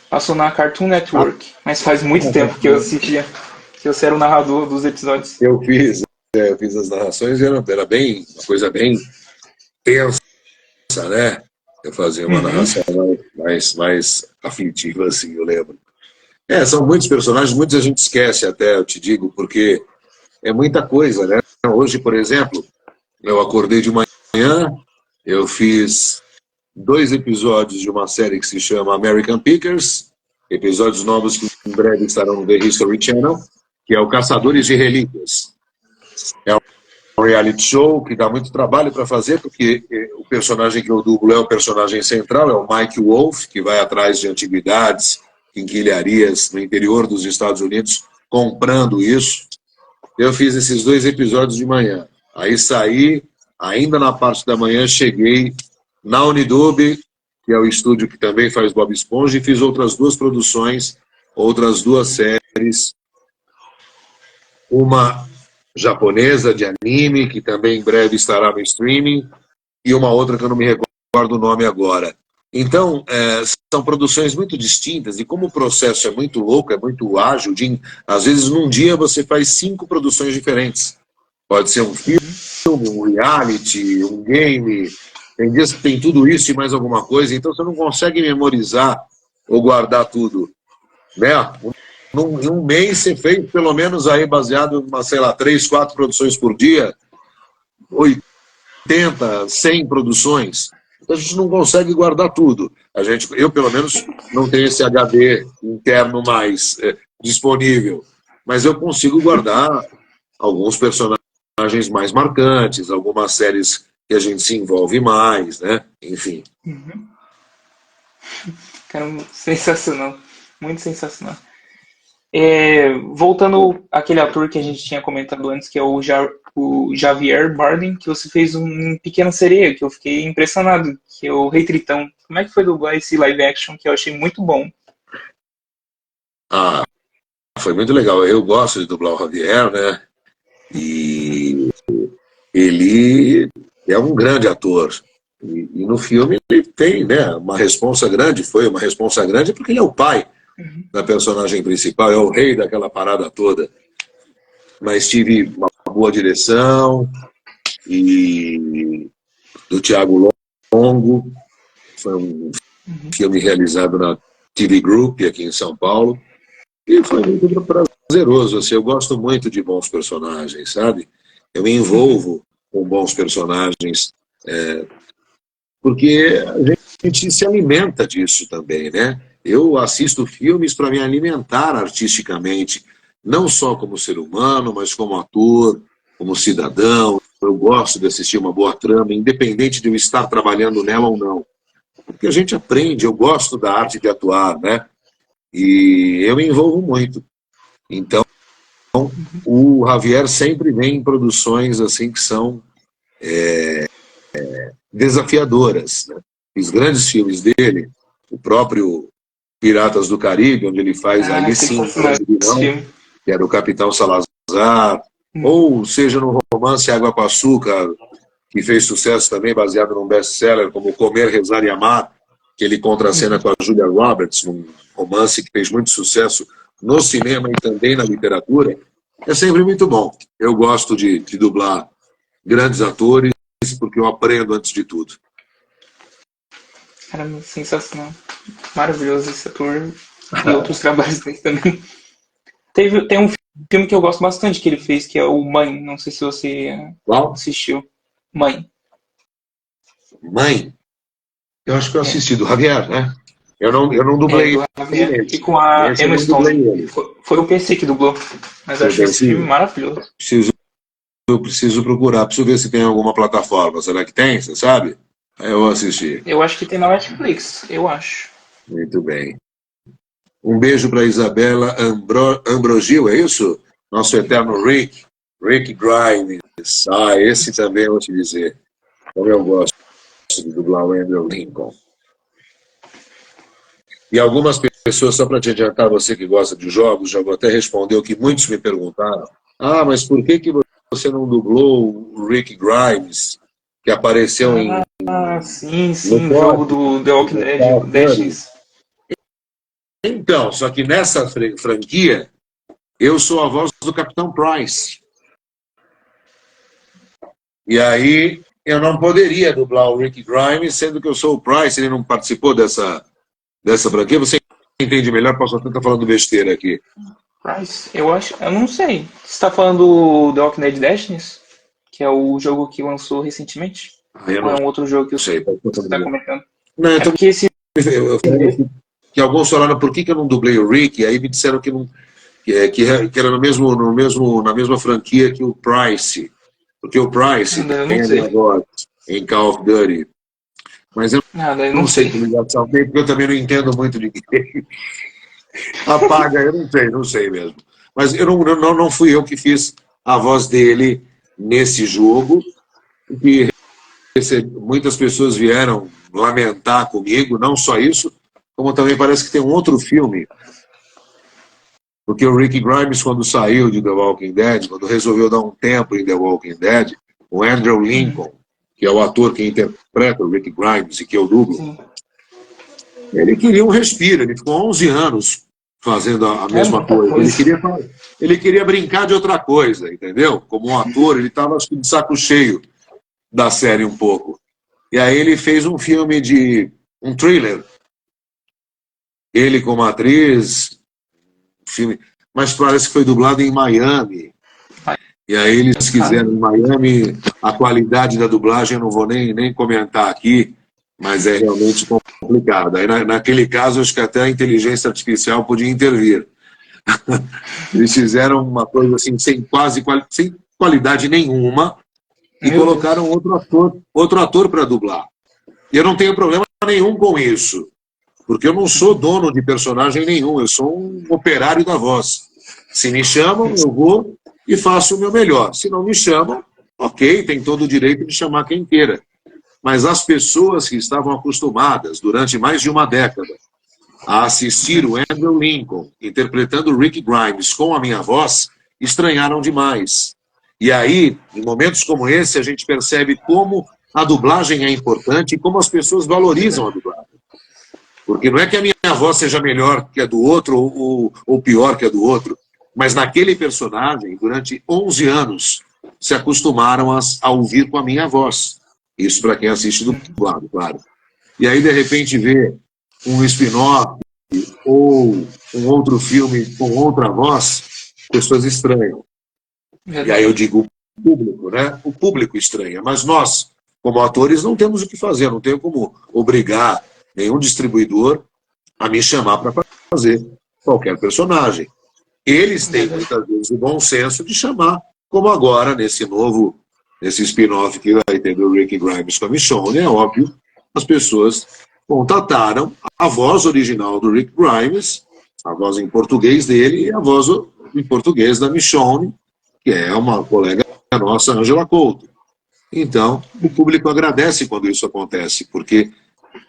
[SPEAKER 1] Passou na Cartoon Network, mas faz muito tempo que eu assistia, que você era o narrador dos episódios.
[SPEAKER 2] Eu fiz as narrações, era bem, uma coisa bem tensa, né? Eu fazia uma narração mais afetiva, assim, eu lembro. São muitos personagens, muitos a gente esquece até, eu te digo, porque é muita coisa, né? Hoje, por exemplo, eu acordei de manhã, eu fiz 2 episódios de uma série que se chama American Pickers, episódios novos que em breve estarão no The History Channel, que é o Caçadores de Relíquias. É um reality show que dá muito trabalho para fazer, porque o personagem que eu dublo é o personagem central, é o Mike Wolf, que vai atrás de antiguidades, quinquilharias no interior dos Estados Unidos, comprando isso. Eu fiz esses 2 episódios de manhã. Aí saí, ainda na parte da manhã, cheguei na Unidub, que é o estúdio que também faz Bob Esponja, e fiz outras 2 produções, outras 2 séries. Uma japonesa de anime, que também em breve estará no streaming, e uma outra que eu não me recordo o nome agora. Então, são produções muito distintas, e como o processo é muito louco, é muito ágil, às vezes num dia você faz 5 produções diferentes. Pode ser um filme, um reality, um game, tem dias que tem tudo isso e mais alguma coisa, então você não consegue memorizar ou guardar tudo, né? Em um mês você fez pelo menos aí baseado em, sei lá, 3, 4 produções por dia, 80, 100 produções. Então a gente não consegue guardar tudo. Eu, pelo menos, não tenho esse HD interno mais disponível, mas eu consigo guardar alguns personagens mais marcantes, algumas séries que a gente se envolve mais, né? Enfim.
[SPEAKER 1] Caramba, sensacional. Muito sensacional. Voltando àquele ator que a gente tinha comentado antes, que é o Javier Bardem, que você fez um Pequena Sereia, que eu fiquei impressionado, que é o Rei Tritão. Como é que foi dublar esse live action, que eu achei muito bom?
[SPEAKER 2] Foi muito legal. Eu gosto de dublar o Javier, né? E ele é um grande ator. E no filme ele tem, né, uma responsa grande, foi uma responsa grande porque ele é o pai da personagem principal, é o rei daquela parada toda. Mas tive uma boa direção, e do Thiago Longo, foi um filme realizado na TV Group aqui em São Paulo, e foi muito prazeroso. Assim, eu gosto muito de bons personagens, sabe? Eu me envolvo com bons personagens, porque a gente se alimenta disso também, né? Eu assisto filmes para me alimentar artisticamente, não só como ser humano, mas como ator, como cidadão. Eu gosto de assistir uma boa trama, independente de eu estar trabalhando nela ou não. Porque a gente aprende, eu gosto da arte de atuar, né? E eu me envolvo muito. Então, o Javier sempre vem em produções assim que são desafiadoras, né? Os grandes filmes dele, o próprio Piratas do Caribe, onde ele faz ali sim um grande vilão, que era o Capitão Salazar, ou seja, no romance Água com Açúcar, que fez sucesso também, baseado num best-seller, como Comer, Rezar e Amar, que ele contracena com a Julia Roberts, num romance que fez muito sucesso no cinema e também na literatura. É sempre muito bom. Eu gosto de dublar grandes atores, porque eu aprendo antes de tudo.
[SPEAKER 1] Caramba, sensacional. Maravilhoso esse ator. E outros trabalhos dele também. Tem um filme que eu gosto bastante que ele fez, que é o Mãe. Não sei se você assistiu. Mãe.
[SPEAKER 2] Mãe? Eu acho que eu assisti, do Javier, né? Eu não dublei
[SPEAKER 1] ele. E com a Emma Stone. Foi o PC que dublou. Mas eu achei esse filme maravilhoso.
[SPEAKER 2] Eu preciso procurar, preciso ver se tem alguma plataforma. Será que tem? Você sabe? Aí eu vou assistir.
[SPEAKER 1] Eu acho que tem na Netflix, eu acho.
[SPEAKER 2] Muito bem. Um beijo para Isabela Ambrogio, é isso? Nosso eterno Rick Grimes. Esse também eu vou te dizer. Como eu gosto de dublar o Andrew Lincoln. E algumas pessoas, só para te adiantar, você que gosta de jogos, já vou até responder o que muitos me perguntaram. Mas por que você não dublou o Rick Grimes, que apareceu em...
[SPEAKER 1] sim, no jogo do The Walking Dead.
[SPEAKER 2] Então, só que nessa franquia, eu sou a voz do Capitão Price. E aí, eu não poderia dublar o Rick Grimes, sendo que eu sou o Price, ele não participou dessa franquia. Você entende melhor, posso até estar falando besteira aqui.
[SPEAKER 1] Price, eu não sei. Você está falando do The Walking Dead Destinies? Que é o jogo que lançou recentemente? Ou é um outro jogo que você está comentando?
[SPEAKER 2] Não, então,
[SPEAKER 1] porque esse...
[SPEAKER 2] eu falei que alguns falaram por que eu não dublei o Rick, e aí me disseram que era na mesma franquia que o Price, porque o Price tem a minha voz em Call of Duty. Mas eu não sei que ligação tem, porque eu também não entendo muito de ninguém. Apaga, eu não sei mesmo. Mas não fui eu que fiz a voz dele nesse jogo, que muitas pessoas vieram lamentar comigo, não só isso, como também parece que tem um outro filme. Porque o Rick Grimes, quando saiu de The Walking Dead, quando resolveu dar um tempo em The Walking Dead, o Andrew Lincoln, que é o ator que interpreta o Rick Grimes e que eu dublo, Ele queria um respiro, ele ficou 11 anos fazendo a mesma coisa. Ele queria brincar de outra coisa, entendeu? Como um ator, ele estava de saco cheio da série um pouco. E aí ele fez um filme um thriller. Ele como atriz, filme, mas parece que foi dublado em Miami. E aí eles quiseram em Miami, a qualidade da dublagem eu não vou nem comentar aqui, mas é realmente complicado. Aí naquele caso, acho que até a inteligência artificial podia intervir. Eles fizeram uma coisa assim, sem qualidade nenhuma, e colocaram outro ator para dublar. E eu não tenho problema nenhum com isso, porque eu não sou dono de personagem nenhum, eu sou um operário da voz. Se me chamam, eu vou e faço o meu melhor. Se não me chamam, ok, tem todo o direito de chamar quem queira. Mas as pessoas que estavam acostumadas, durante mais de uma década, a assistir o Andrew Lincoln interpretando Rick Grimes com a minha voz, estranharam demais. E aí, em momentos como esse, a gente percebe como a dublagem é importante e como as pessoas valorizam a dublagem. Porque não é que a minha voz seja melhor que a do outro ou pior que a do outro, mas naquele personagem, durante 11 anos, se acostumaram a ouvir com a minha voz. Isso para quem assiste dublado, claro. E aí, de repente, vê um spin-off ou um outro filme com outra voz, pessoas estranham. E aí eu digo o público, né? O público estranha. Mas nós, como atores, não temos o que fazer, não tenho como obrigar nenhum distribuidor a me chamar para fazer qualquer personagem. Eles têm, muitas vezes, o bom senso de chamar, como agora, nesse spin-off que vai ter do Rick Grimes com a Michonne, é óbvio, as pessoas contataram a voz original do Rick Grimes, a voz em português dele e a voz em português da Michonne, que é uma colega nossa, Angela Couto. Então, o público agradece quando isso acontece, porque,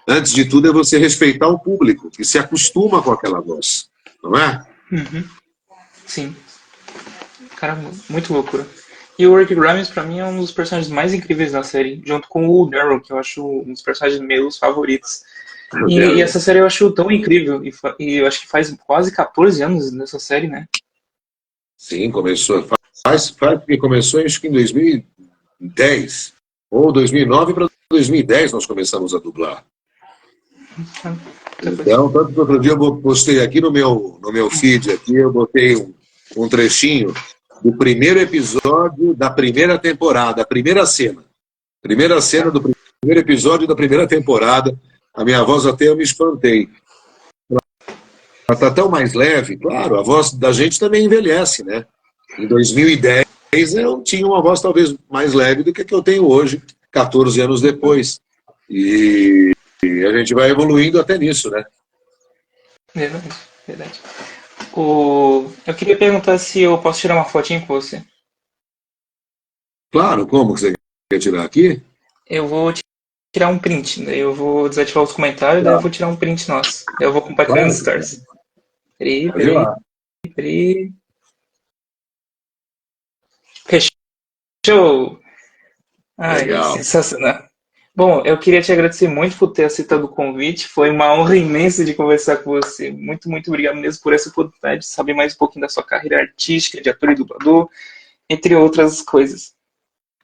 [SPEAKER 2] antes de tudo, é você respeitar o público, que se acostuma com aquela voz, não é?
[SPEAKER 1] Uhum. Sim. Cara, muito loucura. E o Rick Grimes, pra mim, é um dos personagens mais incríveis da série, junto com o Daryl, que eu acho um dos personagens meus favoritos. E essa série eu acho tão incrível, e eu acho que faz quase 14 anos nessa série, né?
[SPEAKER 2] Sim, começou. Começou acho que em 2010, ou 2009 para 2010 nós começamos a dublar. Então, tanto que outro dia eu postei aqui no meu feed, aqui eu botei um trechinho do primeiro episódio da primeira temporada, a primeira cena. Primeira cena do primeiro episódio da primeira temporada. A minha voz até eu me espantei. Ela está tão mais leve, claro, a voz da gente também envelhece, né? Em 2010 eu tinha uma voz talvez mais leve do que a que eu tenho hoje, 14 anos depois. E a gente vai evoluindo até nisso, né?
[SPEAKER 1] Verdade, verdade. Eu queria perguntar se eu posso tirar uma fotinha com você.
[SPEAKER 2] Claro, como que você quer tirar aqui?
[SPEAKER 1] Eu vou tirar um print, daí eu vou desativar os comentários, daí eu vou tirar um print nosso. Daí eu vou compartilhar nos stories. Peraí. Fechou! Ai,
[SPEAKER 2] legal.
[SPEAKER 1] Sensacional. Bom, eu queria te agradecer muito por ter aceitado o convite. Foi uma honra imensa de conversar com você. Muito, muito obrigado mesmo por essa oportunidade de saber mais um pouquinho da sua carreira artística, de ator e dublador, entre outras coisas.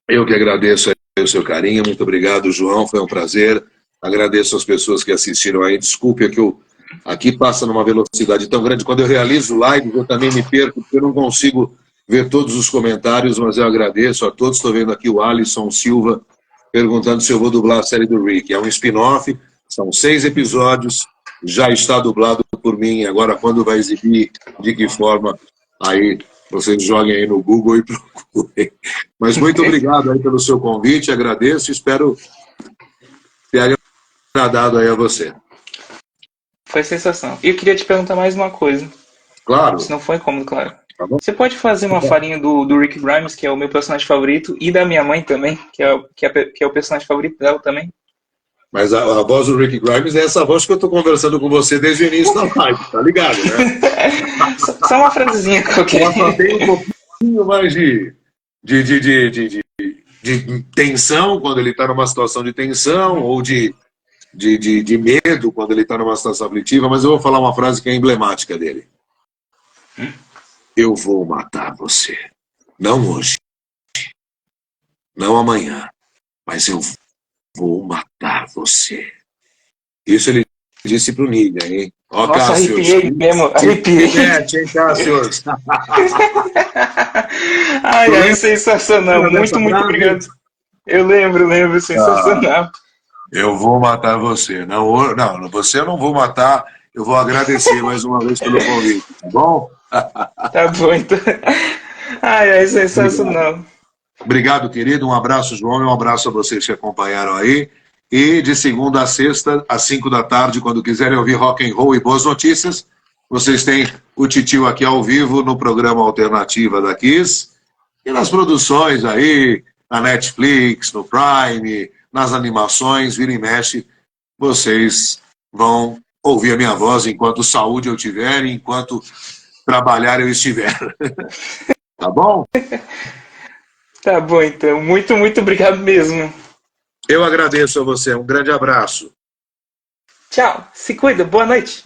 [SPEAKER 2] Eu que agradeço o seu carinho. Muito obrigado, João. Foi um prazer. Agradeço às pessoas que assistiram aí. Desculpe que eu aqui passa numa velocidade tão grande. Quando eu realizo live, eu também me perco, porque eu não consigo ver todos os comentários, mas eu agradeço a todos. Estou vendo aqui o Alisson Silva perguntando se eu vou dublar a série do Rick. É um spin-off, são 6 episódios, já está dublado por mim. Agora, quando vai exibir, de que forma, aí vocês joguem aí no Google e procurem. Mas muito obrigado aí pelo seu convite, agradeço e espero ter agradado aí a você.
[SPEAKER 1] Foi sensação. E eu queria te perguntar mais uma coisa.
[SPEAKER 2] Claro.
[SPEAKER 1] Se não foi incômodo, claro. Tá, você pode fazer uma farinha do Rick Grimes, que é o meu personagem favorito, e da minha mãe também, que é o personagem favorito dela também?
[SPEAKER 2] Mas a voz do Rick Grimes é essa voz que eu estou conversando com você desde o início da live, tá ligado, né?
[SPEAKER 1] Só uma frasezinha qualquer.
[SPEAKER 2] Ela só tem um pouquinho mais de tensão, quando ele está numa situação de tensão, ou de de medo quando ele está numa situação aflitiva, mas eu vou falar uma frase que é emblemática dele. Eu vou matar você. Não hoje, não amanhã, mas eu vou matar você. Isso ele disse pro Niga, hein? Ó,
[SPEAKER 1] Nossa,
[SPEAKER 2] Cássio.
[SPEAKER 1] arrepiei mesmo, arrepiei.
[SPEAKER 2] Hein, Cássio?
[SPEAKER 1] Ai, sensacional. Muito obrigado. Eu lembro, sensacional.
[SPEAKER 2] Eu vou matar você. Não, você eu não vou matar, eu vou agradecer mais uma vez pelo convite, tá bom?
[SPEAKER 1] Tá bom, então. Sensacional.
[SPEAKER 2] Obrigado, querido. Um abraço, João, e um abraço a vocês que acompanharam aí. E de segunda a sexta, às 5 da tarde, quando quiserem ouvir rock and roll e boas notícias, vocês têm o Titio aqui ao vivo no programa Alternativa da Kiss e nas produções aí, na Netflix, no Prime, nas animações, vira e mexe, vocês vão ouvir a minha voz enquanto saúde eu tiver e enquanto trabalhar eu estiver. Tá bom?
[SPEAKER 1] Tá bom, então. Muito obrigado mesmo.
[SPEAKER 2] Eu agradeço a você. Um grande abraço.
[SPEAKER 1] Tchau. Se cuida. Boa noite.